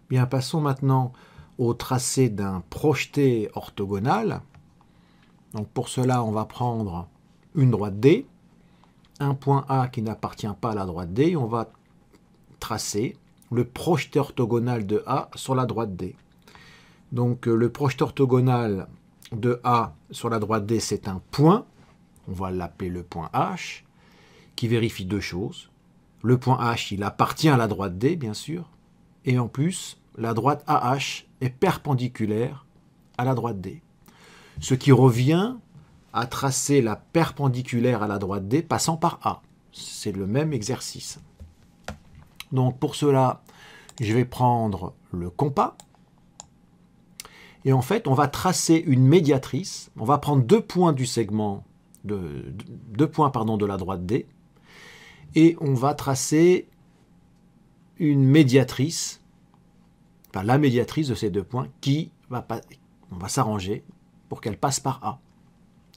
Bien, passons maintenant au tracé d'un projeté orthogonal. Donc pour cela, on va prendre une droite D, un point A qui n'appartient pas à la droite D, et on va tracer le projeté orthogonal de A sur la droite D. Donc le projeté orthogonal de A sur la droite D, c'est un point, on va l'appeler le point H, qui vérifie deux choses. Le point H, il appartient à la droite D, bien sûr, et en plus, la droite AH est perpendiculaire à la droite D. Ce qui revient à tracer la perpendiculaire à la droite D passant par A. C'est le même exercice. Donc pour cela, je vais prendre le compas. Et en fait, on va tracer une médiatrice. On va prendre deux points du segment, de la droite D. Et on va tracer une médiatrice, enfin la médiatrice de ces deux points, on va s'arranger pour qu'elle passe par A.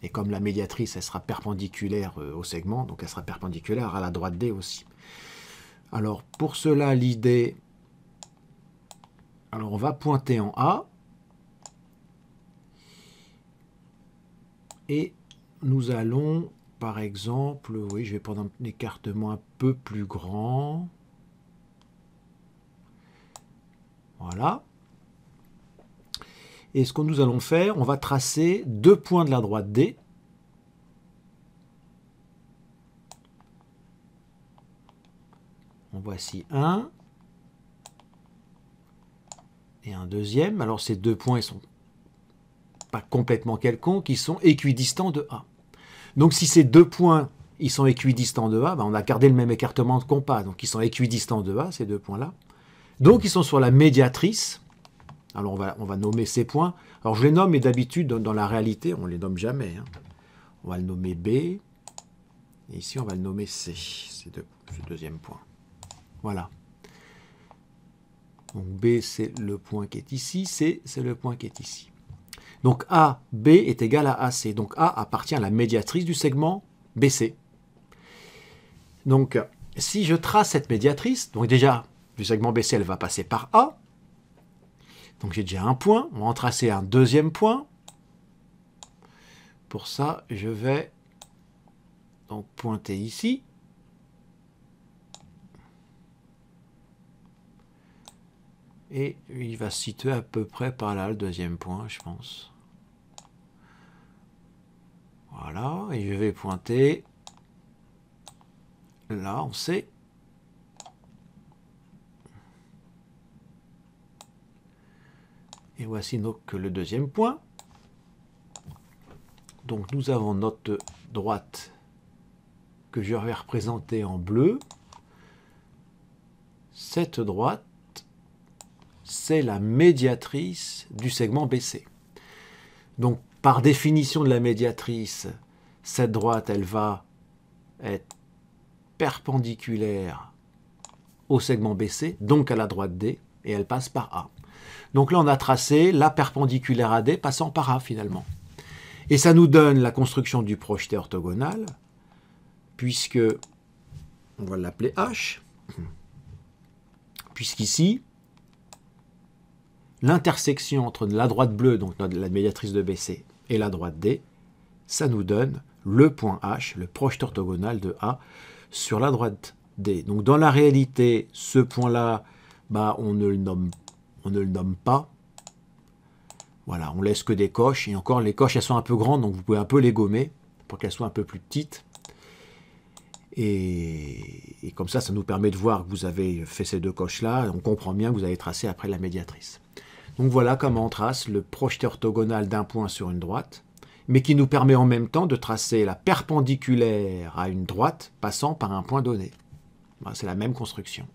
Et comme la médiatrice, elle sera perpendiculaire au segment, donc elle sera perpendiculaire à la droite D aussi. Alors pour cela, l'idée, alors on va pointer en A, et nous allons, par exemple, oui, je vais prendre un écartement un peu plus grand. Voilà. Et ce que nous allons faire, on va tracer deux points de la droite D. En voici un. Et un deuxième. Alors ces deux points, ils sont pas complètement quelconques, ils sont équidistants de A. Donc si ces deux points, ils sont équidistants de A, ben on a gardé le même écartement de compas. Donc ils sont équidistants de A, ces deux points-là. Donc ils sont sur la médiatrice. Alors on va nommer ces points. Alors je les nomme, mais d'habitude, dans la réalité, on ne les nomme jamais. Hein. On va le nommer B. Et ici, on va le nommer C. C'est ce deuxième point. Voilà. Donc B, c'est le point qui est ici. C, c'est le point qui est ici. Donc A, B est égal à AC. Donc A appartient à la médiatrice du segment BC. Donc si je trace cette médiatrice, donc déjà, du segment BC, elle va passer par A. Donc j'ai déjà un point. On va en tracer un deuxième point. Pour ça, je vais donc pointer ici. Et il va se situer à peu près par là, le deuxième point, je pense. Voilà, et je vais pointer là, on sait. Et voici donc le deuxième point. Donc nous avons notre droite que je vais représenter en bleu. Cette droite, c'est la médiatrice du segment BC. Donc par définition de la médiatrice, cette droite, elle va être perpendiculaire au segment BC, donc à la droite D, et elle passe par A. Donc là, on a tracé la perpendiculaire à D passant par A finalement. Et ça nous donne la construction du projeté orthogonal, puisque, on va l'appeler H, puisqu'ici, l'intersection entre la droite bleue, donc la médiatrice de BC, et la droite D, ça nous donne le point H, le projeté orthogonal de A, sur la droite D. Donc dans la réalité, ce point-là, bah, on ne le nomme pas. Voilà, on laisse que des coches. Et encore, les coches, elles sont un peu grandes, donc vous pouvez un peu les gommer pour qu'elles soient un peu plus petites. Et comme ça nous permet de voir que vous avez fait ces deux coches-là. On comprend bien que vous avez tracé après la médiatrice. Donc voilà comment on trace le projeté orthogonal d'un point sur une droite, mais qui nous permet en même temps de tracer la perpendiculaire à une droite passant par un point donné. Voilà, c'est la même construction.